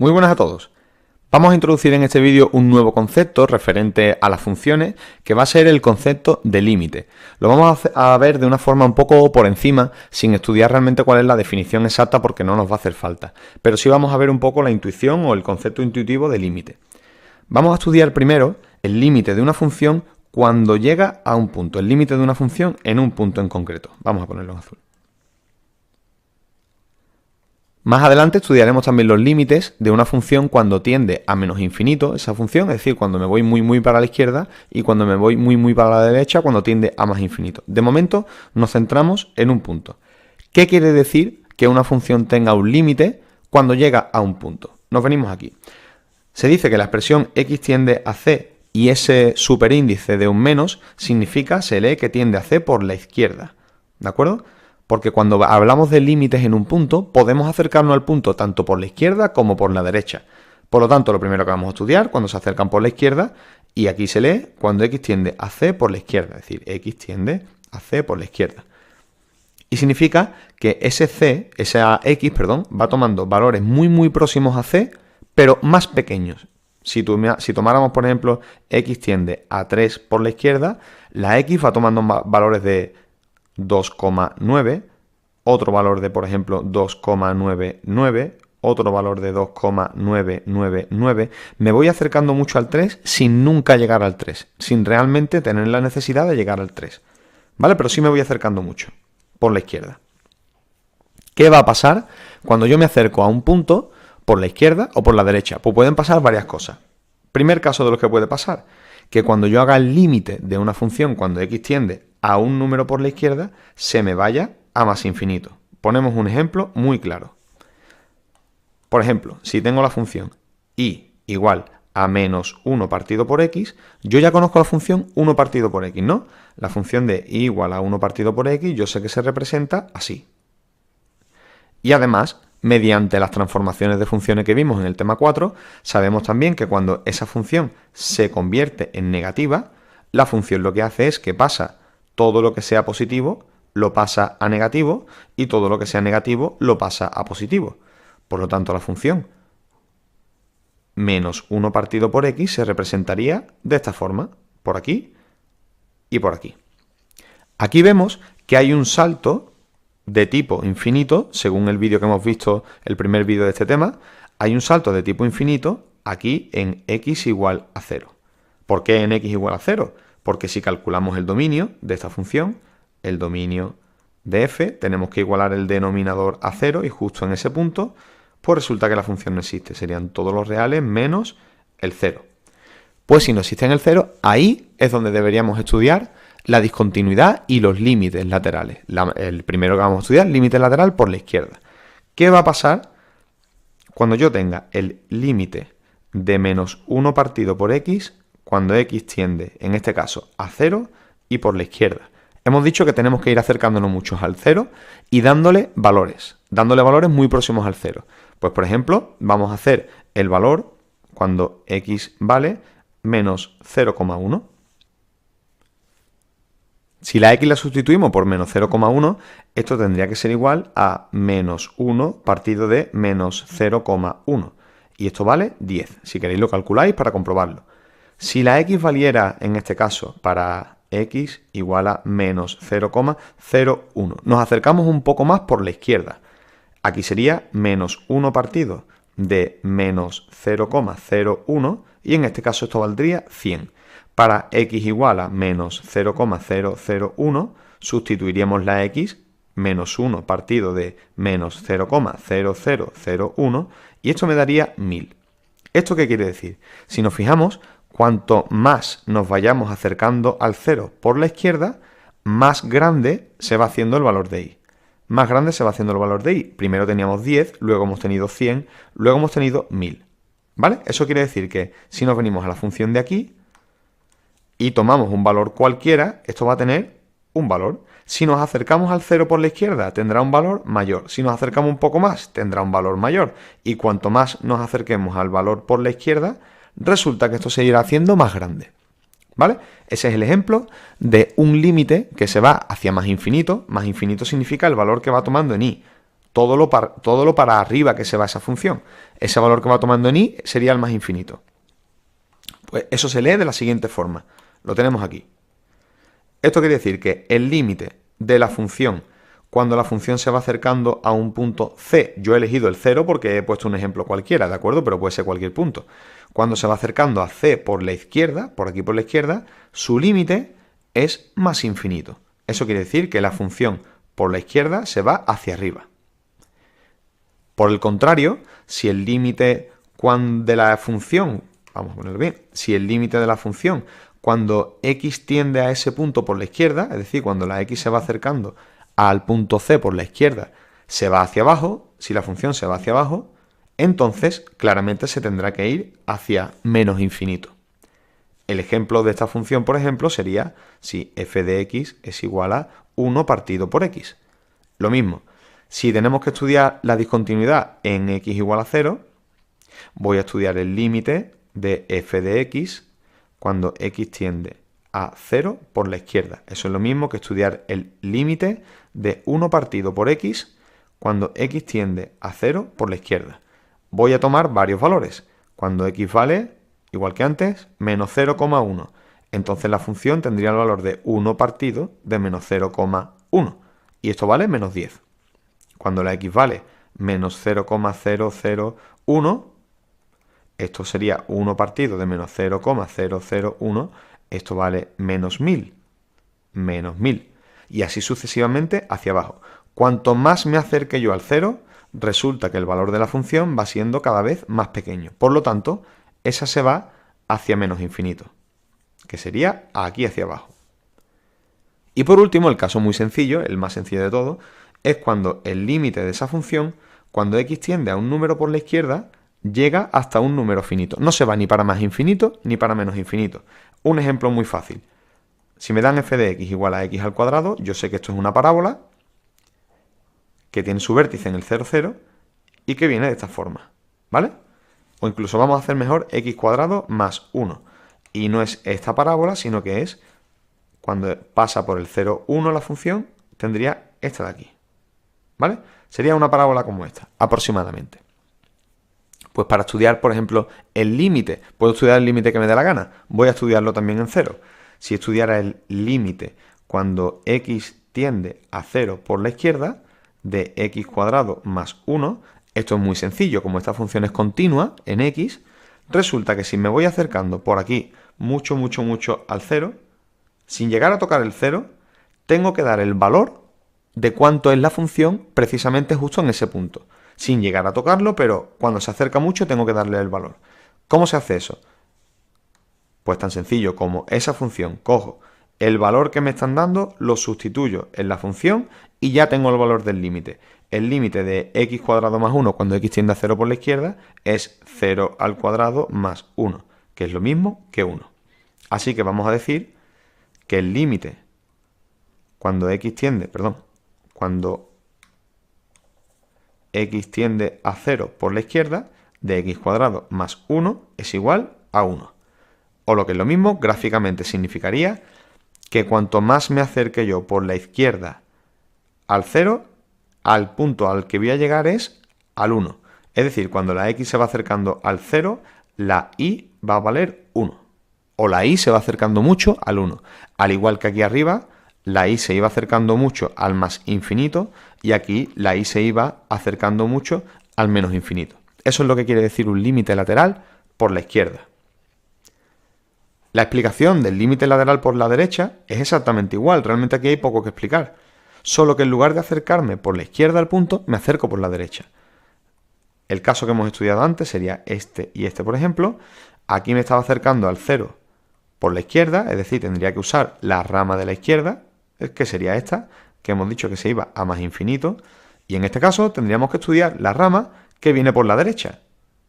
Muy buenas a todos. Vamos a introducir en este vídeo un nuevo concepto referente a las funciones que va a ser el concepto de límite. Lo vamos a ver de una forma un poco por encima, sin estudiar realmente cuál es la definición exacta porque no nos va a hacer falta. Pero sí vamos a ver un poco la intuición o el concepto intuitivo de límite. Vamos a estudiar primero el límite de una función cuando llega a un punto, el límite de una función en un punto en concreto. Vamos a ponerlo en azul. Más adelante estudiaremos también los límites de una función cuando tiende a menos infinito, esa función, es decir, cuando me voy muy para la izquierda y cuando me voy muy para la derecha, cuando tiende a más infinito. De momento nos centramos en un punto. ¿Qué quiere decir que una función tenga un límite cuando llega a un punto? Nos venimos aquí. Se dice que la expresión x tiende a c y ese superíndice de un menos significa, se lee que tiende a c por la izquierda, ¿de acuerdo? Porque cuando hablamos de límites en un punto, podemos acercarnos al punto tanto por la izquierda como por la derecha. Por lo tanto, lo primero que vamos a estudiar, cuando se acercan por la izquierda, y aquí se lee cuando x tiende a c por la izquierda, es decir, x tiende a c por la izquierda. Y significa que esa x, va tomando valores muy próximos a c, pero más pequeños. Si tomáramos, por ejemplo, x tiende a 3 por la izquierda, la x va tomando valores de 2,9, otro valor de, por ejemplo, 2,99, otro valor de 2,999. Me voy acercando mucho al 3 sin nunca llegar al 3, sin realmente tener la necesidad de llegar al 3. ¿Vale? Pero sí me voy acercando mucho por la izquierda. ¿Qué va a pasar cuando yo me acerco a un punto por la izquierda o por la derecha? Pues pueden pasar varias cosas. Primer caso de los que puede pasar, que cuando yo haga el límite de una función, cuando x tiende a un número por la izquierda, se me vaya a más infinito. Ponemos un ejemplo muy claro. Por ejemplo, si tengo la función y igual a menos 1 partido por x, yo ya conozco la función 1 partido por x, ¿no? La función de y igual a 1 partido por x, yo sé que se representa así. Y además, mediante las transformaciones de funciones que vimos en el tema 4, sabemos también que cuando esa función se convierte en negativa, la función lo que hace es que pasa todo lo que sea positivo, lo pasa a negativo, y todo lo que sea negativo, lo pasa a positivo. Por lo tanto, la función menos 1 partido por x se representaría de esta forma, por aquí y por aquí. Aquí vemos que hay un salto de tipo infinito, según el vídeo que hemos visto, el primer vídeo de este tema, hay un salto de tipo infinito aquí en x igual a 0. ¿Por qué en x igual a 0? Porque si calculamos el dominio de esta función, el dominio de f, tenemos que igualar el denominador a 0 y justo en ese punto, pues resulta que la función no existe. Serían todos los reales menos el 0. Pues si no existe el 0, ahí es donde deberíamos estudiar la discontinuidad y los límites laterales. El primero que vamos a estudiar, límite lateral por la izquierda. ¿Qué va a pasar cuando yo tenga el límite de menos 1 partido por x cuando x tiende, en este caso, a 0 y por la izquierda? Hemos dicho que tenemos que ir acercándonos mucho al 0 y dándole valores muy próximos al 0. Pues, por ejemplo, vamos a hacer el valor cuando x vale menos 0,1. Si la x la sustituimos por menos 0,1, esto tendría que ser igual a menos 1 partido de menos 0,1. Y esto vale 10. Si queréis lo calculáis para comprobarlo. Si la x valiera, en este caso, para x igual a menos 0,01, nos acercamos un poco más por la izquierda. Aquí sería menos 1 partido de menos 0,01 y en este caso esto valdría 100. Para x igual a menos 0,001 sustituiríamos la x menos 1 partido de menos 0,0001 y esto me daría 1000. ¿Esto qué quiere decir? Si nos fijamos, cuanto más nos vayamos acercando al 0 por la izquierda, más grande se va haciendo el valor de y. Más grande se va haciendo el valor de y. Primero teníamos 10, luego hemos tenido 100, luego hemos tenido 1000. ¿Vale? Eso quiere decir que si nos venimos a la función de aquí y tomamos un valor cualquiera, esto va a tener un valor. Si nos acercamos al 0 por la izquierda, tendrá un valor mayor. Si nos acercamos un poco más, tendrá un valor mayor. Y cuanto más nos acerquemos al valor por la izquierda, resulta que esto se irá haciendo más grande. ¿Vale? Ese es el ejemplo de un límite que se va hacia más infinito. Más infinito significa el valor que va tomando en y. todo lo para arriba que se va esa función. Ese valor que va tomando en i sería el más infinito. Pues eso se lee de la siguiente forma. Lo tenemos aquí. Esto quiere decir que el límite de la función, cuando la función se va acercando a un punto c, yo he elegido el 0 porque he puesto un ejemplo cualquiera, ¿de acuerdo? Pero puede ser cualquier punto. Cuando se va acercando a c por la izquierda, por aquí por la izquierda, su límite es más infinito. Eso quiere decir que la función por la izquierda se va hacia arriba. Por el contrario, si el límite de la función, vamos a ponerlo bien, si el límite de la función cuando x tiende a ese punto por la izquierda, es decir, cuando la x se va acercando al punto c por la izquierda, se va hacia abajo, si la función se va hacia abajo, entonces claramente se tendrá que ir hacia menos infinito. El ejemplo de esta función, por ejemplo, sería si f de x es igual a 1 partido por x. Lo mismo, si tenemos que estudiar la discontinuidad en x igual a 0, voy a estudiar el límite de f de x cuando x tiende a 0 por la izquierda. Eso es lo mismo que estudiar el límite de 1 partido por x cuando x tiende a 0 por la izquierda. Voy a tomar varios valores. Cuando x vale, igual que antes, menos 0,1. Entonces la función tendría el valor de 1 partido de menos 0,1. Y esto vale menos 10. Cuando la x vale menos 0,001, esto sería 1 partido de menos 0,001, esto vale menos 1000, menos 1000. Y así sucesivamente hacia abajo. Cuanto más me acerque yo al 0, resulta que el valor de la función va siendo cada vez más pequeño. Por lo tanto, esa se va hacia menos infinito, que sería aquí hacia abajo. Y por último, el caso muy sencillo, el más sencillo de todo, es cuando el límite de esa función, cuando x tiende a un número por la izquierda, llega hasta un número finito. No se va ni para más infinito ni para menos infinito. Un ejemplo muy fácil. Si me dan f de x igual a x al cuadrado, yo sé que esto es una parábola que tiene su vértice en el 0, 0 y que viene de esta forma, ¿vale? O incluso vamos a hacer mejor x cuadrado más 1. Y no es esta parábola, sino que es cuando pasa por el 0, 1 la función, tendría esta de aquí, ¿vale? Sería una parábola como esta, aproximadamente. Pues para estudiar, por ejemplo, el límite, puedo estudiar el límite que me dé la gana, voy a estudiarlo también en 0. Si estudiara el límite cuando x tiende a 0 por la izquierda, de x cuadrado más 1, esto es muy sencillo, como esta función es continua en x, resulta que si me voy acercando por aquí mucho, mucho, mucho al 0, sin llegar a tocar el 0, tengo que dar el valor de cuánto es la función precisamente justo en ese punto. Sin llegar a tocarlo, pero cuando se acerca mucho tengo que darle el valor. ¿Cómo se hace eso? Pues tan sencillo como esa función, cojo el valor que me están dando, lo sustituyo en la función y ya tengo el valor del límite. El límite de x cuadrado más 1 cuando x tiende a 0 por la izquierda es 0 al cuadrado más 1, que es lo mismo que 1. Así que vamos a decir que el límite cuando x tiende a 0 por la izquierda de x cuadrado más 1 es igual a 1. O lo que es lo mismo, gráficamente significaría que cuanto más me acerque yo por la izquierda al 0, al punto al que voy a llegar es al 1. Es decir, cuando la x se va acercando al 0, la y va a valer 1. O la y se va acercando mucho al 1. Al igual que aquí arriba, la y se iba acercando mucho al más infinito y aquí la y se iba acercando mucho al menos infinito. Eso es lo que quiere decir un límite lateral por la izquierda. La explicación del límite lateral por la derecha es exactamente igual, realmente aquí hay poco que explicar. Solo que en lugar de acercarme por la izquierda al punto, me acerco por la derecha. El caso que hemos estudiado antes sería este y este, por ejemplo. Aquí me estaba acercando al 0 por la izquierda, es decir, tendría que usar la rama de la izquierda, que sería esta, que hemos dicho que se iba a más infinito. Y en este caso tendríamos que estudiar la rama que viene por la derecha.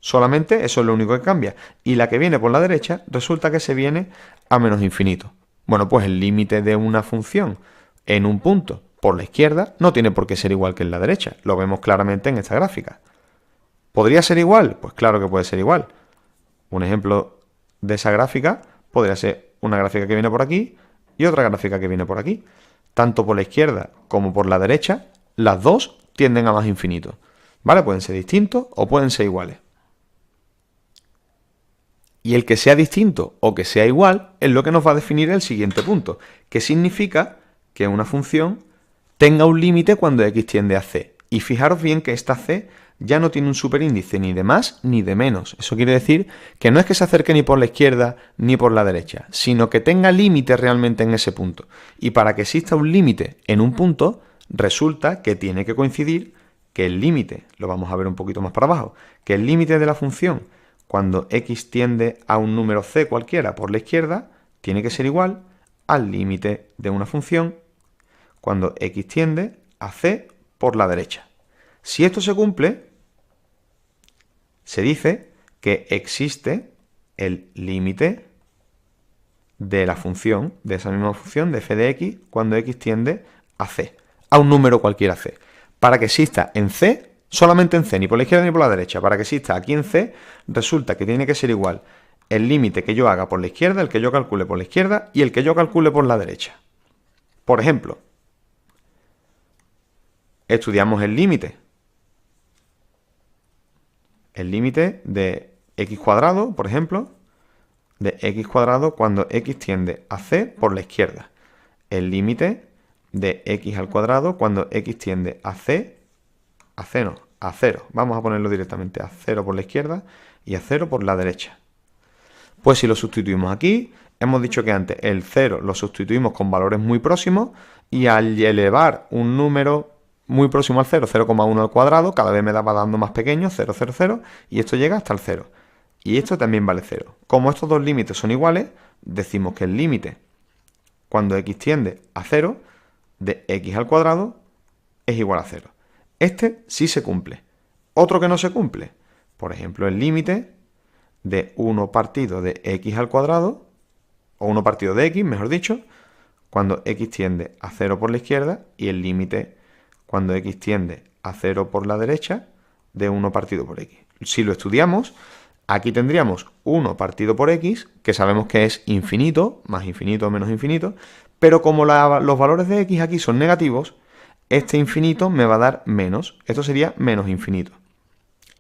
Solamente eso es lo único que cambia. Y la que viene por la derecha resulta que se viene a menos infinito. Bueno, pues el límite de una función en un punto por la izquierda no tiene por qué ser igual que en la derecha. Lo vemos claramente en esta gráfica. ¿Podría ser igual? Pues claro que puede ser igual. Un ejemplo de esa gráfica podría ser una gráfica que viene por aquí y otra gráfica que viene por aquí. Tanto por la izquierda como por la derecha, las dos tienden a más infinito. ¿Vale? Pueden ser distintos o pueden ser iguales. Y el que sea distinto o que sea igual es lo que nos va a definir el siguiente punto, que significa que una función tenga un límite cuando x tiende a c. Y fijaros bien que esta c ya no tiene un superíndice ni de más ni de menos. Eso quiere decir que no es que se acerque ni por la izquierda ni por la derecha, sino que tenga límite realmente en ese punto. Y para que exista un límite en un punto, resulta que tiene que coincidir que el límite, lo vamos a ver un poquito más para abajo, que el límite de la función cuando x tiende a un número c cualquiera por la izquierda, tiene que ser igual al límite de una función cuando x tiende a c por la derecha. Si esto se cumple, se dice que existe el límite de la función, de esa misma función de f de x, cuando x tiende a c, a un número cualquiera c. Para que exista en c, solamente en c, ni por la izquierda ni por la derecha, para que exista aquí en c, resulta que tiene que ser igual el límite que yo haga por la izquierda, el que yo calcule por la izquierda y el que yo calcule por la derecha. Por ejemplo, estudiamos el límite. El límite de x cuadrado, por ejemplo, de x cuadrado cuando x tiende a c por la izquierda. El límite de x al cuadrado cuando x tiende a c, a 0. Vamos a ponerlo directamente a 0 por la izquierda y a 0 por la derecha. Pues si lo sustituimos aquí, hemos dicho que antes el 0 lo sustituimos con valores muy próximos y al elevar un número muy próximo al 0, 0,1 al cuadrado, cada vez me va dando más pequeño, 0, 0, 0, y esto llega hasta el 0. Y esto también vale 0. Como estos dos límites son iguales, decimos que el límite cuando x tiende a 0 de x al cuadrado es igual a 0. Este sí se cumple. Otro que no se cumple, por ejemplo, el límite de 1 partido de x al cuadrado, o 1 partido de x, mejor dicho, cuando x tiende a 0 por la izquierda, y el límite cuando x tiende a 0 por la derecha, de 1 partido por x. Si lo estudiamos, aquí tendríamos 1 partido por x, que sabemos que es infinito, más infinito o menos infinito, pero como los valores de x aquí son negativos, este infinito me va a dar menos. Esto sería menos infinito.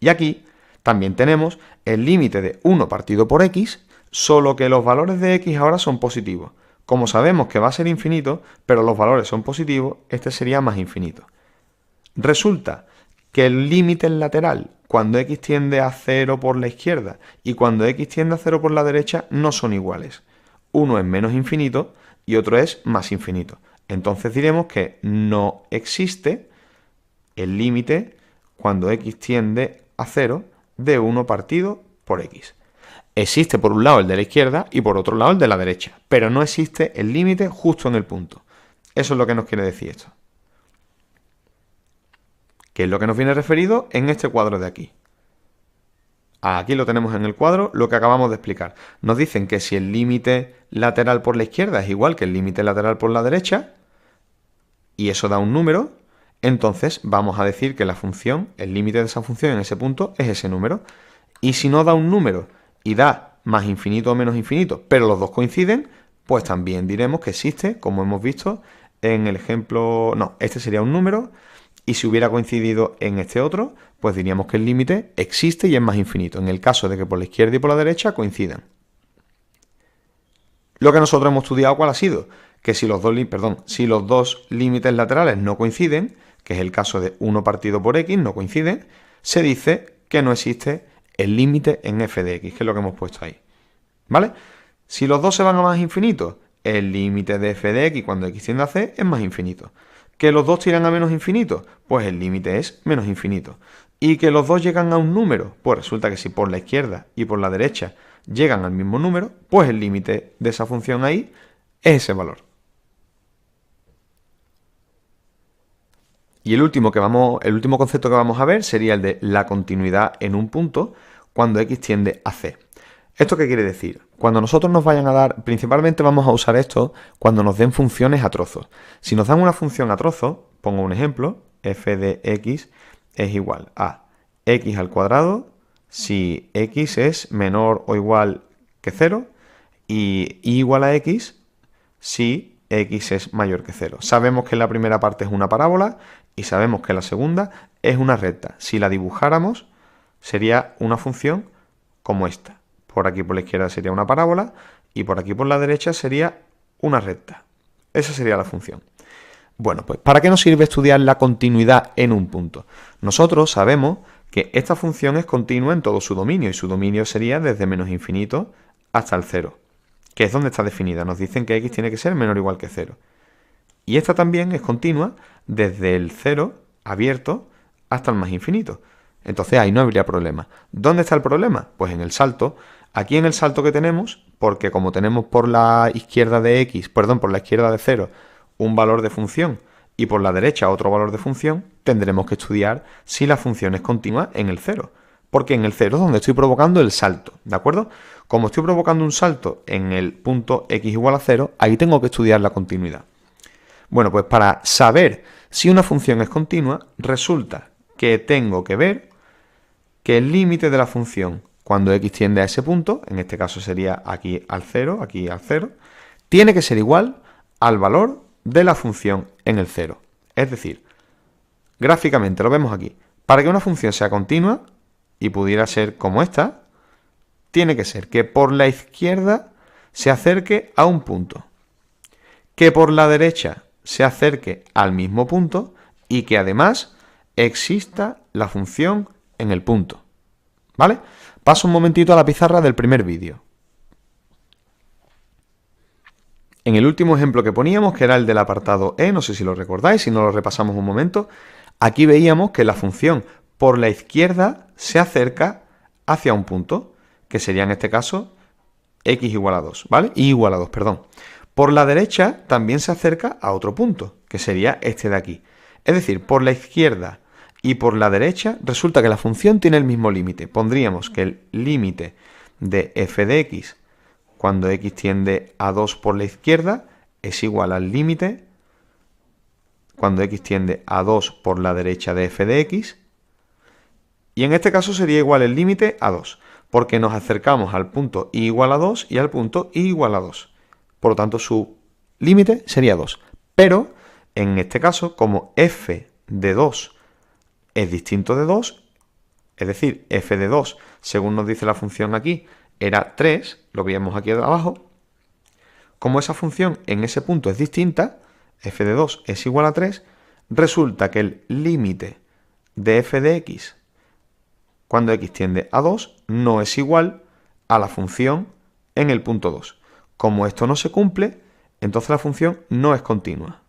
Y aquí también tenemos el límite de 1 partido por x, solo que los valores de x ahora son positivos. Como sabemos que va a ser infinito, pero los valores son positivos, este sería más infinito. Resulta que el límite lateral cuando x tiende a 0 por la izquierda y cuando x tiende a 0 por la derecha no son iguales. Uno es menos infinito y otro es más infinito. Entonces diremos que no existe el límite cuando x tiende a 0 de 1 partido por x. Existe por un lado el de la izquierda y por otro lado el de la derecha, pero no existe el límite justo en el punto. Eso es lo que nos quiere decir esto. ¿Qué es lo que nos viene referido en este cuadro de aquí? Aquí lo tenemos en el cuadro, lo que acabamos de explicar. Nos dicen que si el límite lateral por la izquierda es igual que el límite lateral por la derecha, y eso da un número, entonces vamos a decir que la función, el límite de esa función en ese punto es ese número. Y si no da un número y da más infinito o menos infinito, pero los dos coinciden, pues también diremos que existe, como hemos visto en el ejemplo, no, este sería un número, y si hubiera coincidido en este otro, pues diríamos que el límite existe y es más infinito, en el caso de que por la izquierda y por la derecha coincidan. Lo que nosotros hemos estudiado, ¿cuál ha sido? Que si los dos límites laterales no coinciden, que es el caso de 1 partido por x, no coinciden, se dice que no existe el límite en f de x, que es lo que hemos puesto ahí. ¿Vale? Si los dos se van a más infinito, el límite de f de x cuando x tiende a c es más infinito. ¿Que los dos tiran a menos infinito? Pues el límite es menos infinito. ¿Y que los dos llegan a un número? Pues resulta que si por la izquierda y por la derecha llegan al mismo número, pues el límite de esa función ahí es ese valor. Y el último concepto que vamos a ver sería el de la continuidad en un punto cuando x tiende a c. ¿Esto qué quiere decir? Cuando nosotros nos vayan a dar, principalmente vamos a usar esto cuando nos den funciones a trozos. Si nos dan una función a trozos, pongo un ejemplo, f de x es igual a x al cuadrado si x es menor o igual que 0 y y igual a x si x es mayor que 0. Sabemos que la primera parte es una parábola y sabemos que la segunda es una recta. Si la dibujáramos, sería una función como esta. Por aquí por la izquierda sería una parábola y por aquí por la derecha sería una recta. Esa sería la función. Bueno, pues ¿para qué nos sirve estudiar la continuidad en un punto? Nosotros sabemos que esta función es continua en todo su dominio, y su dominio sería desde menos infinito hasta el 0, que es donde está definida. Nos dicen que x tiene que ser menor o igual que 0. Y esta también es continua desde el 0 abierto hasta el más infinito. Entonces ahí no habría problema. ¿Dónde está el problema? Pues en el salto. Aquí en el salto que tenemos, porque como tenemos por la izquierda de x, perdón, por la izquierda de 0, un valor de función y por la derecha otro valor de función, tendremos que estudiar si la función es continua en el 0. Porque en el 0 es donde estoy provocando el salto, ¿de acuerdo? Como estoy provocando un salto en el punto x igual a 0, ahí tengo que estudiar la continuidad. Bueno, pues para saber si una función es continua, resulta que tengo que ver que el límite de la función cuando x tiende a ese punto, en este caso sería aquí al 0, tiene que ser igual al valor de la función en el 0. Es decir, gráficamente lo vemos aquí. Para que una función sea continua y pudiera ser como esta, tiene que ser que por la izquierda se acerque a un punto, que por la derecha se acerque al mismo punto y que además exista la función en el punto. ¿Vale? Paso un momentito a la pizarra del primer vídeo. En el último ejemplo que poníamos, que era el del apartado E, no sé si lo recordáis, si no lo repasamos un momento, aquí veíamos que la función por la izquierda se acerca hacia un punto, que sería en este caso x igual a 2, ¿vale? Y igual a 2, perdón. Por la derecha también se acerca a otro punto, que sería este de aquí. Es decir, por la izquierda y por la derecha resulta que la función tiene el mismo límite. Pondríamos que el límite de f de x cuando x tiende a 2 por la izquierda es igual al límite cuando x tiende a 2 por la derecha de f de x. Y en este caso sería igual el límite a 2, porque nos acercamos al punto y igual a 2 y al punto y igual a 2. Por lo tanto, su límite sería 2. Pero, en este caso, como f de 2 es distinto de 2, es decir, f de 2, según nos dice la función aquí, era 3, lo veíamos aquí abajo. Como esa función en ese punto es distinta, f de 2 es igual a 3, resulta que el límite de f de x cuando x tiende a 2 no es igual a la función en el punto 2. Como esto no se cumple, entonces la función no es continua.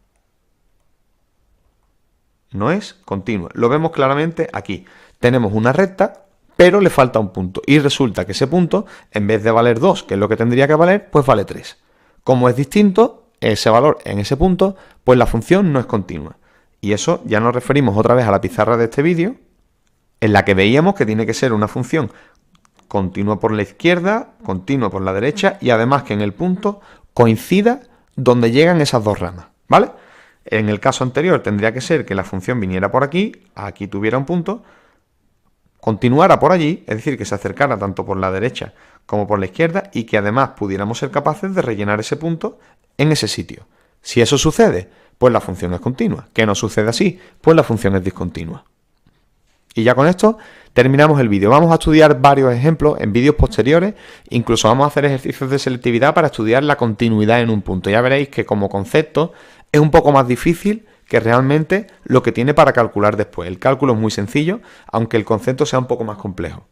No es continua. Lo vemos claramente aquí. Tenemos una recta, pero le falta un punto. Y resulta que ese punto, en vez de valer 2, que es lo que tendría que valer, pues vale 3. Como es distinto ese valor en ese punto, pues la función no es continua. Y eso ya nos referimos otra vez a la pizarra de este vídeo, en la que veíamos que tiene que ser una función continua por la izquierda, continua por la derecha, y además que en el punto coincida donde llegan esas dos ramas, ¿vale? En el caso anterior tendría que ser que la función viniera por aquí tuviera un punto, continuara por allí, es decir, que se acercara tanto por la derecha como por la izquierda y que además pudiéramos ser capaces de rellenar ese punto en ese sitio. Si eso sucede, pues la función es continua. Que no sucede así, pues la función es discontinua. Y ya con esto terminamos el vídeo. Vamos a estudiar varios ejemplos en vídeos posteriores, incluso vamos a hacer ejercicios de selectividad para estudiar la continuidad en un punto. Ya veréis que como concepto es un poco más difícil que realmente lo que tiene para calcular después. El cálculo es muy sencillo, aunque el concepto sea un poco más complejo.